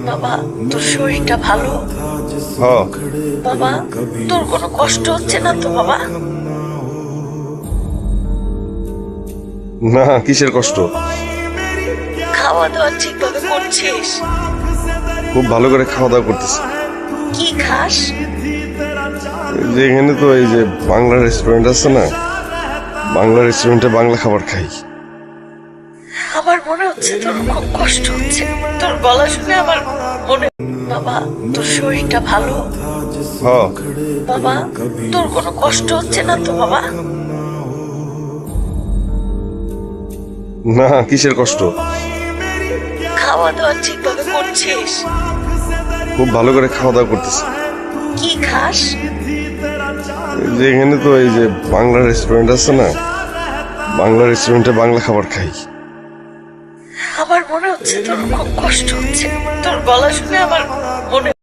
বাবা, তোর শরীরটা ভালো? হ্যাঁ। বাবা, তোর কোনো কষ্ট হচ্ছে না তো বাবা? না, কিসের কষ্ট? খাওয়া দাওয়া ঠিকভাবে করছিস? খুব ভালো করে খাওয়া দাওয়া করতেছি। কি খাস? যে এখানে তো এই যে বাংলা রেস্টুরেন্ট আছে না, বাংলা রেস্টুরেন্টে বাংলা খাবার খাই। আমার মনে হচ্ছে তোর খুব কষ্ট হচ্ছে, তোর গলা শুনে আমার মনে। বাবা, তোর শরীরটা ভালো? হ্যাঁ। বাবা, তোর কোনো কষ্ট হচ্ছে না তো বাবা? না, কিসের কষ্ট? খাওয়া দাওয়া ঠিকভাবে করছিস? খুব ভালো করে খাওয়া দাওয়া করতেছি। কি খাস? যে এখানে তো এই যে বাংলা রেস্টুরেন্ট আছে না, বাংলা রেস্টুরেন্টে বাংলা খাবার খাই। আমার মনে হচ্ছে তোর খুব কষ্ট হচ্ছে, তোর গলা শুনে আমার মনে।